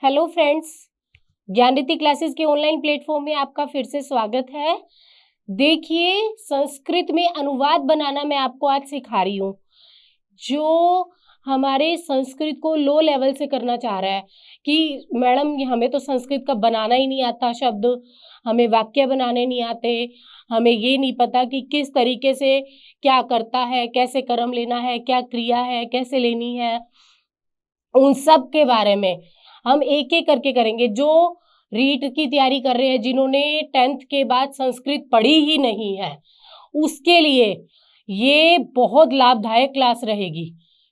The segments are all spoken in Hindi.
हेलो फ्रेंड्स, ज्ञानरिति क्लासेस के ऑनलाइन प्लेटफॉर्म में आपका फिर से स्वागत है। देखिए, संस्कृत में अनुवाद बनाना मैं आपको आज सिखा रही हूँ। जो हमारे संस्कृत को लो लेवल से करना चाह रहा है कि मैडम हमें तो संस्कृत का बनाना ही नहीं आता शब्द, हमें वाक्य बनाने नहीं आते, हमें ये नहीं पता कि किस तरीके से क्या करता है, कैसे कर्म लेना है, क्या क्रिया है, कैसे लेनी है, उन सब के बारे में हम एक एक करके करेंगे। जो रीट की तैयारी कर रहे हैं, जिन्होंने 10th के बाद संस्कृत पढ़ी ही नहीं है, उसके लिए ये बहुत लाभदायक क्लास रहेगी।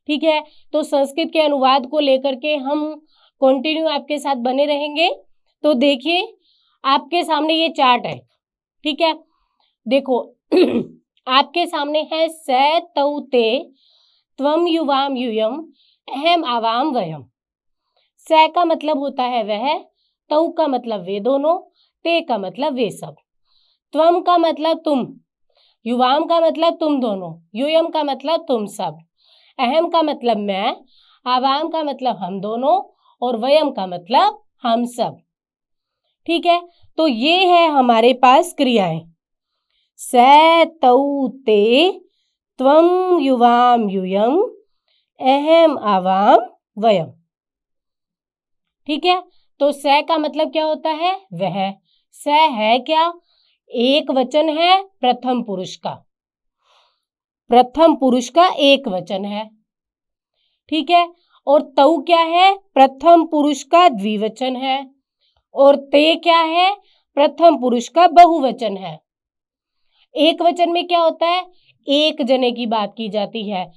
ठीक है, तो संस्कृत के अनुवाद को लेकर के हम कंटिन्यू आपके साथ बने रहेंगे। तो देखिए, आपके सामने ये चार्ट है। ठीक है, देखो आपके सामने है स तौ ते त्वम युवाम यूयम अहम आवाम वयम। स का मतलब होता है वह, तौ का मतलब वे दोनों, ते का मतलब वे सब, त्वम का मतलब तुम, युवाम का मतलब तुम दोनों, यूयम का मतलब तुम सब, अहम का मतलब मैं, आवाम का मतलब हम दोनों और वयम का मतलब हम सब। ठीक है, तो ये है हमारे पास क्रियाएं। स तौ ते त्वम युवाम यूयम अहम आवाम वयम। ठीक है, तो स का मतलब क्या होता है? वह। स है क्या? एक वचन है प्रथम पुरुष का, प्रथम पुरुष का एक वचन है। ठीक है, और तौ क्या है? प्रथम पुरुष का द्विवचन है। और ते क्या है? प्रथम पुरुष का बहुवचन है। एक वचन में क्या होता है? एक जने की बात की जाती है।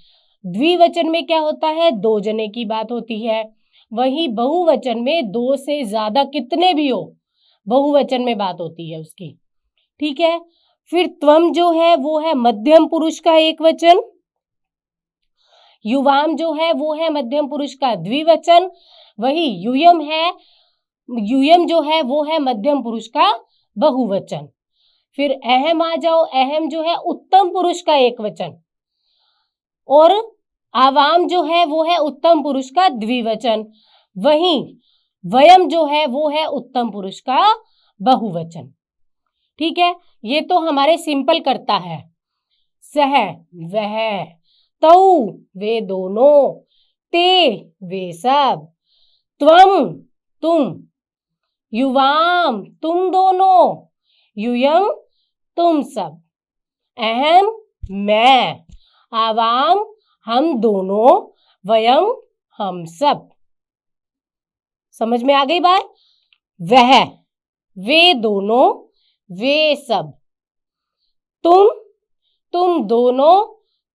द्विवचन में क्या होता है? दो जने की बात होती है। वहीं बहुवचन में दो से ज्यादा कितने भी हो, बहुवचन में बात होती है उसकी। ठीक है, फिर त्वम जो है वो है मध्यम पुरुष का एक वचन, युवाम जो है वो है मध्यम पुरुष का द्विवचन, वही यूयम है, यूयम जो है वो है मध्यम पुरुष का बहुवचन। फिर अहम आ जाओ, अहम जो है उत्तम पुरुष का एक वचन, और आवाम जो है वो है उत्तम पुरुष का द्विवचन। वहीं वयम जो है वो है उत्तम पुरुष का बहुवचन। ठीक है, ये तो हमारे सिंपल करता है। सह वह, तौ वे दोनों, ते वे सब, त्वम तुम, युवाम तुम दोनों, यूयम तुम सब, अहम मैं, आवाम हम दोनों, वयम हम सब। समझ में आ गई बात? वह, वे दोनों, वे सब, तुम दोनों,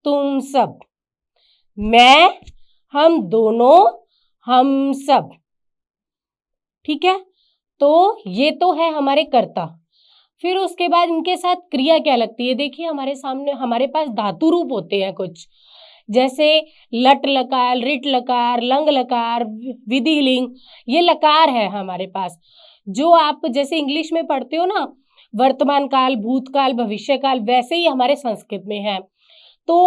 तुम सब, मैं, हम दोनों, हम सब। ठीक है, तो ये तो है हमारे कर्ता। फिर उसके बाद इनके साथ क्रिया क्या लगती है? देखिए, हमारे सामने हमारे पास धातु रूप होते हैं कुछ, जैसे लट लकार, रिट लकार, लंग लकार, विधिलिंग, ये लकार है हमारे पास। जो आप जैसे इंग्लिश में पढ़ते हो ना, वर्तमान काल, भूतकाल, भविष्य काल, वैसे ही हमारे संस्कृत में है। तो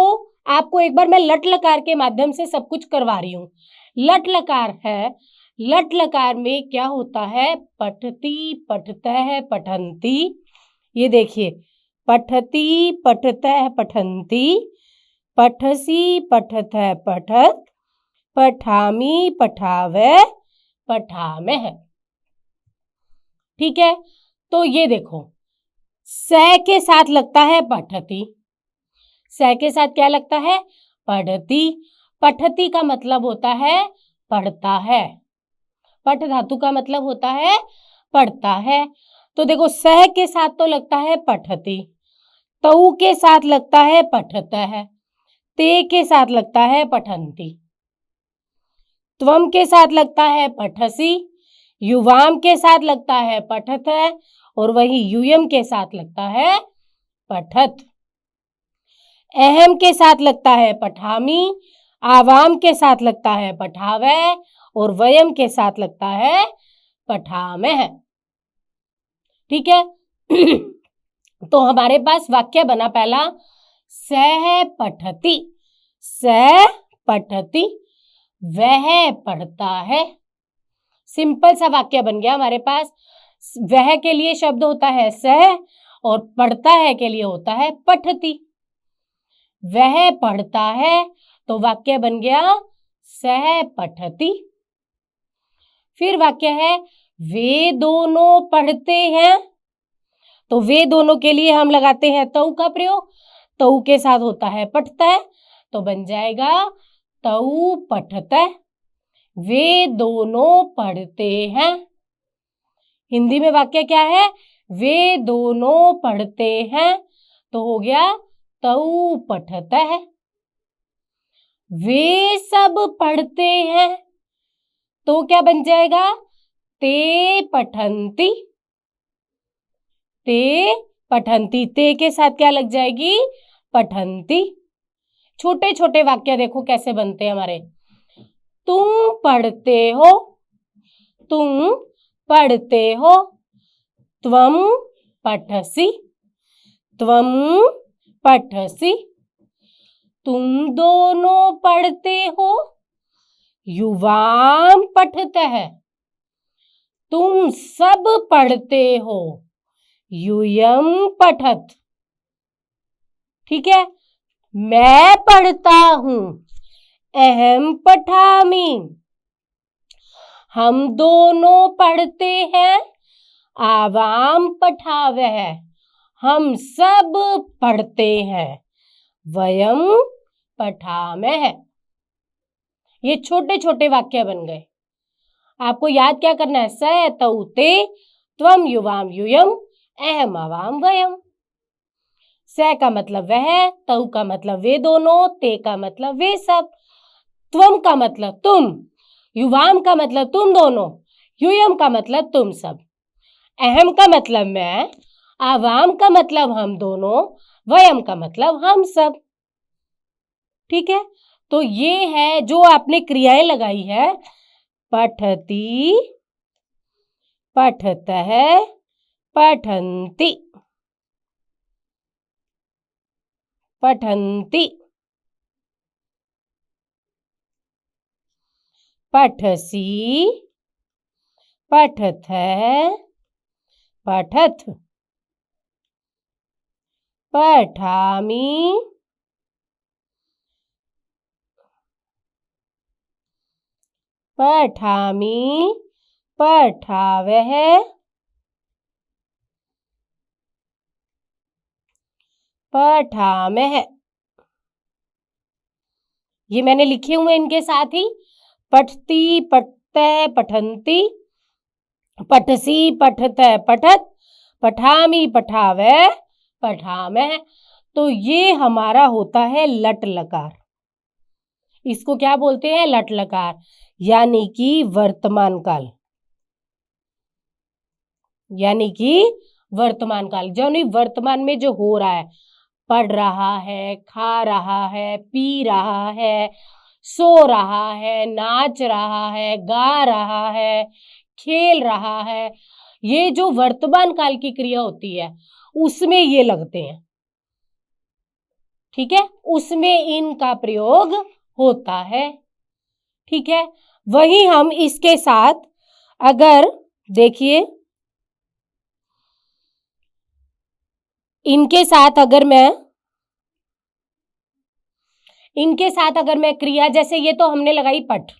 आपको एक बार मैं लट लकार के माध्यम से सब कुछ करवा रही हूँ। लट लकार है, लट लकार में क्या होता है? पठती, पठतः, पठन्ति। ये देखिए, पठती, पठतः, पठन्ति, पठसी, पठतः, पठत, पठामि, पठावः, पठामः। ठीक है, तो ये देखो, स के साथ लगता है पठती, स के साथ क्या लगता है? पढ़ती। पठती का मतलब होता है पढ़ता है, पठ धातु का मतलब होता है पढ़ता है। तो देखो, सह के साथ तो लगता है पठती, तऊ के साथ लगता है पठतः, ते के साथ लगता है पठन्ति, त्वम के साथ लगता है पठसी, युवाम के साथ लगता है पठतः, और वही यूयम के साथ लगता है पठत। अहम के साथ लगता है पठामी, आवाम के साथ लगता है पठावः, और वयम के साथ लगता है पठामः। ठीक है तो हमारे पास वाक्य बना पहला, सह पठती, सह पठती, वह पढ़ता है, सिंपल सा वाक्य बन गया हमारे पास। वह के लिए शब्द होता है सह और पढ़ता है के लिए होता है पठती। वह पढ़ता है तो वाक्य बन गया सह पठती। फिर वाक्य है वे दोनों पढ़ते हैं, तो वे दोनों के लिए हम लगाते हैं तऊ का प्रयोग। तऊ के साथ होता है पठता, तो बन जाएगा तऊ पठता। वे दोनों पढ़ते हैं। हिंदी में वाक्य क्या है? वे दोनों पढ़ते हैं, तो हो गया तऊ पठता है। वे सब पढ़ते हैं, तो क्या बन जाएगा? ते पठंती। ते पठंती, ते के साथ क्या लग जाएगी? पठंती। छोटे छोटे वाक्य देखो कैसे बनते हैं हमारे। तुम पढ़ते हो, तुम पढ़ते हो। त्वम पठसि, त्वम पठसि। तुम दोनों पढ़ते हो, युवाम पठतः। तुम सब पढ़ते हो, यूयम पठत। ठीक है। मैं पढ़ता हूं, अहम पठामि। हम दोनों पढ़ते हैं, आवाम पठावः। हम सब पढ़ते हैं, वयम पठामः। ये छोटे छोटे वाक्य बन गए। आपको याद क्या करना है? स तऊ ते, त्वम युवाम यूयम, अहम आवाम वयम। स का मतलब वह, तऊ का मतलब वे दोनों, ते का मतलब वे सब, त्वम का मतलब तुम, युवाम का मतलब तुम दोनों, यूयम का मतलब तुम सब, अहम का मतलब मैं, आवाम का मतलब हम दोनों, वयम का मतलब हम सब। ठीक है। तो ये है जो आपने क्रियाएं लगाई है, पठती, पठतः, पठन्ति, पठन्ति, पठसि, पठथ, पठथ, पठामि, पठामि, पठावः, पठामः। ये मैंने लिखे हुए इनके साथ ही, पठती, पठतः, पठन्ति, पठसि, पठतः, पठत, पठामि, पठावः, पठामः। तो ये हमारा होता है लट लकार। इसको क्या बोलते हैं? लट लकार, यानी कि वर्तमान काल। यानी कि वर्तमान काल, जो नहीं वर्तमान में जो हो रहा है, पढ़ रहा है, खा रहा है, पी रहा है, सो रहा है, नाच रहा है, गा रहा है, खेल रहा है, ये जो वर्तमान काल की क्रिया होती है उसमें ये लगते हैं। ठीक है, उसमें इनका प्रयोग होता है। ठीक है। वही हम इसके साथ अगर देखिए, इनके साथ अगर मैं क्रिया, जैसे ये तो हमने लगाई पठ,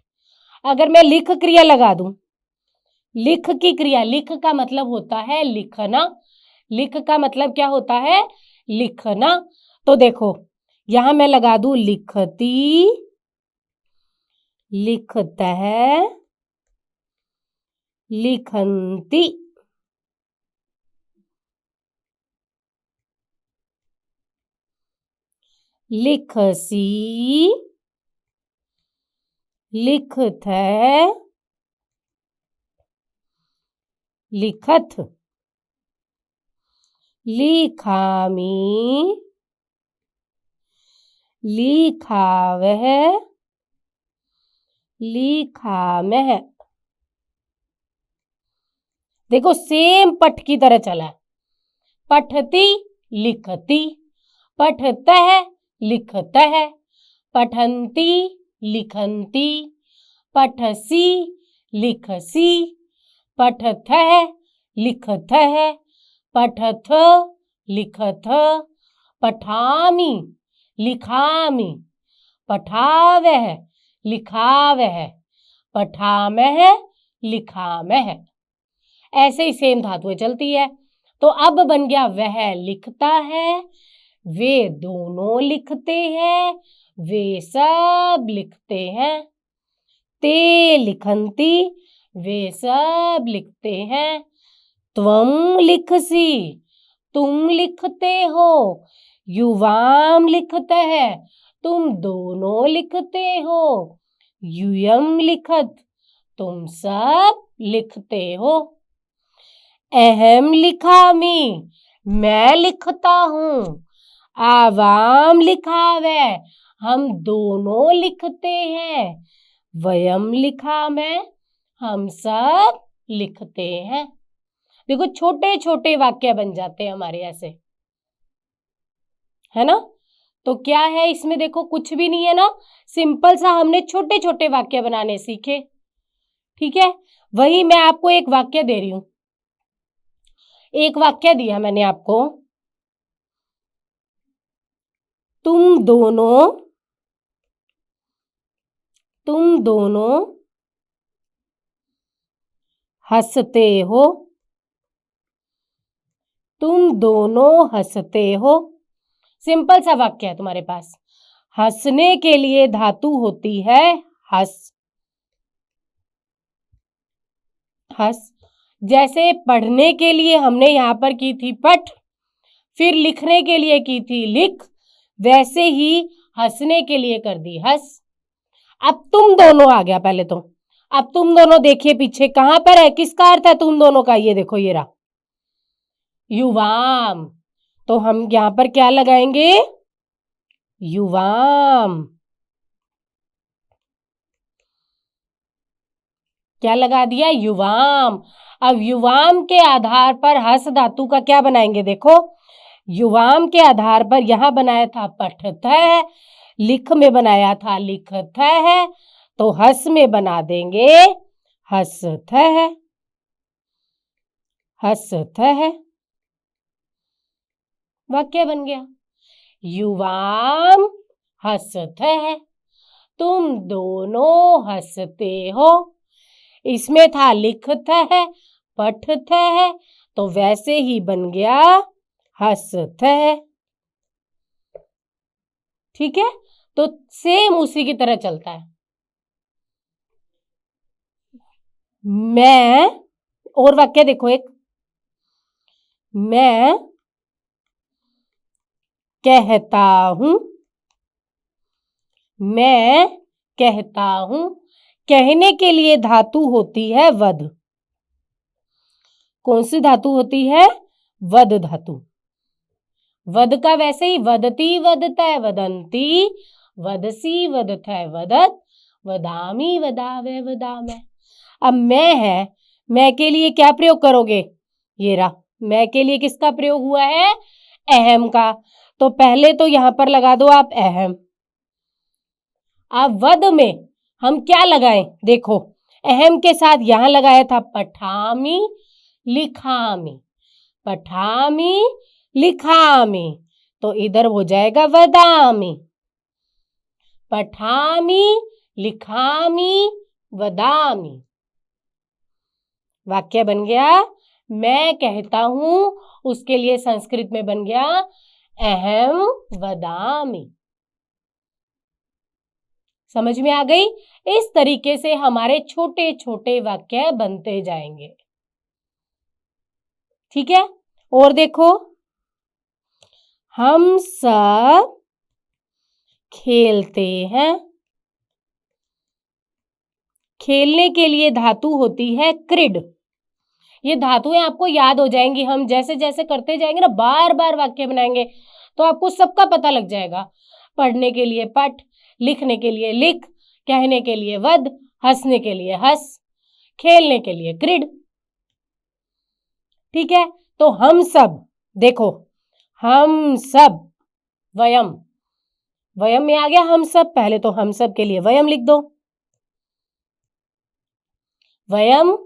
अगर मैं लिख क्रिया लगा दूं, लिख की क्रिया, लिख का मतलब होता है लिखना, लिख का मतलब क्या होता है? लिखना। तो देखो यहां मैं लगा दूं लिखती, लिखतः, लिखन्ति, लिखसि, लिखथ, लिखथ, लिखामि, लिखावः, लिखामः। देखो सेम पठ की तरह चला, पठती, लिखती, पठतः, लिखतः, पठन्ति, लिखन्ति, पठसि, लिखसी, पठथ लिखथ पठथ लिखथ, पठामि लिखामि, पठावः लिखावः, पठामः लिखामः। ऐसे ही सेम धातुएं चलती है। तो अब बन गया वह लिखता है, वे दोनों लिखते हैं, वे सब लिखते हैं। ते लिखन्ति, वे सब लिखते हैं। त्वं लिखसि, तुम लिखते हो। युवाम लिखता है, तुम दोनों लिखते हो। यूयम लिखत, तुम सब लिखते हो। अहम लिखामि, मैं लिखता हूँ। आवाम लिखावे, हम दोनों लिखते हैं। वयम लिखामः, हम सब लिखते हैं। देखो छोटे छोटे वाक्य बन जाते हैं हमारे ऐसे, है ना। तो क्या है इसमें, देखो कुछ भी नहीं है ना, सिंपल सा हमने छोटे छोटे वाक्य बनाने सीखे। ठीक है, वही मैं आपको एक वाक्य दे रही हूं। एक वाक्य दिया मैंने आपको, तुम दोनों हंसते हो। तुम दोनों हंसते हो। सिंपल सा वाक्य है तुम्हारे पास। हंसने के लिए धातु होती है हस। हस, जैसे पढ़ने के लिए हमने यहां पर की थी पठ, फिर लिखने के लिए की थी लिख, वैसे ही हंसने के लिए कर दी हंस। अब तुम दोनों आ गया पहले तो। अब तुम दोनों देखिए पीछे कहां पर है, किसका अर्थ है तुम दोनों का, ये देखो ये रहा युवाम। तो हम यहां पर क्या लगाएंगे, युवाम। क्या लगा दिया, युवाम। अब युवाम के आधार पर हस धातु का क्या बनाएंगे, देखो युवाम के आधार पर यहां बनाया था पठथ, लिख में बनाया था लिखथ, तो हस में बना देंगे हसथ, हसथ। वाक्य बन गया, युवाम हसथ, तुम दोनों हंसते हो। इसमें था लिखत है, पठत है, तो वैसे ही बन गया हसत है। ठीक है, तो सेम उसी की तरह चलता है। मैं, और वाक्य देखो एक, मैं कहता हूं। मैं कहता हूं, कहने के लिए धातु होती है वद। कौन सी धातु होती है, वद धातु। वद का वैसे ही वदती वदतै वदंती, वदसी वदथै वदत, वदामी वदावे वदामै। अब मैं है, मैं के लिए क्या प्रयोग करोगे, ये रहा मैं के लिए किसका प्रयोग हुआ है, अहम का। तो पहले तो यहां पर लगा दो आप अहम। अब वद में हम क्या लगाएं, देखो अहम के साथ यहां लगाया था पठामी लिखामी, पठामी लिखामी, तो इधर हो जाएगा वदामी। पठामी लिखामी वदामी। वाक्य बन गया, मैं कहता हूं, उसके लिए संस्कृत में बन गया अहम वदामी। समझ में आ गई। इस तरीके से हमारे छोटे छोटे वाक्य बनते जाएंगे। ठीक है, और देखो, हम सब खेलते हैं। खेलने के लिए धातु होती है क्रीड। ये धातुएं आपको याद हो जाएंगी, हम जैसे जैसे करते जाएंगे ना, बार बार वाक्य बनाएंगे तो आपको सबका पता लग जाएगा। पढ़ने के लिए पठ, लिखने के लिए लिख, कहने के लिए वद, हंसने के लिए हंस, खेलने के लिए क्रीड। ठीक है, तो हम सब, देखो हम सब, वयम, वयम में आ गया हम सब, पहले तो हम सब के लिए वयम लिख दो। वयम।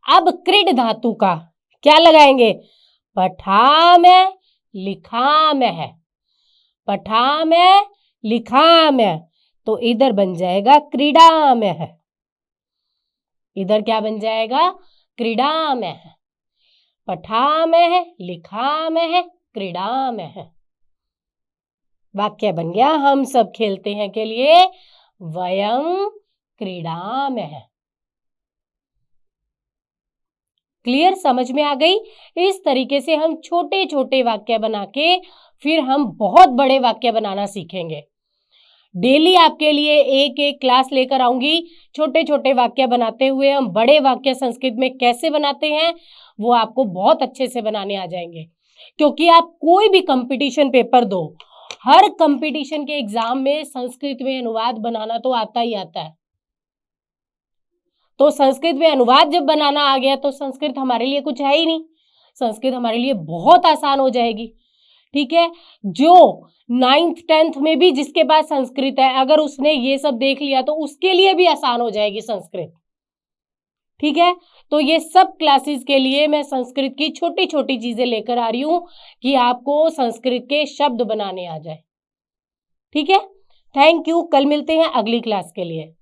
अब क्रीड धातु का क्या लगाएंगे? पठामः लिखामः, पठामः लिखामः, तो इधर बन जाएगा क्रीडामः। इधर क्या बन जाएगा? क्रीडामः। पठामः लिखामः क्रीडामः। वाक्य बन गया हम सब खेलते हैं के लिए वयम क्रीडामः। क्लियर? समझ में आ गई? इस तरीके से हम छोटे छोटे वाक्य बना के फिर हम बहुत बड़े वाक्य बनाना सीखेंगे। डेली आपके लिए एक एक क्लास लेकर आऊंगी। छोटे छोटे वाक्य बनाते हुए हम बड़े वाक्य संस्कृत में कैसे बनाते हैं वो आपको बहुत अच्छे से बनाने आ जाएंगे। क्योंकि आप कोई भी कंपटीशन पेपर दो, हर कंपटीशन के एग्जाम में संस्कृत में अनुवाद बनाना तो आता ही आता है। तो संस्कृत में अनुवाद जब बनाना आ गया तो संस्कृत हमारे लिए कुछ है ही नहीं, संस्कृत हमारे लिए बहुत आसान हो जाएगी। ठीक है? जो 9th 10th में भी जिसके पास संस्कृत है, अगर उसने ये सब देख लिया तो उसके लिए भी आसान हो जाएगी संस्कृत। ठीक है? तो ये सब क्लासेस के लिए मैं संस्कृत की छोटी छोटी चीजें लेकर आ रही हूं कि आपको संस्कृत के शब्द बनाने आ जाए। ठीक है? Thank you. कल मिलते हैं अगली क्लास के लिए।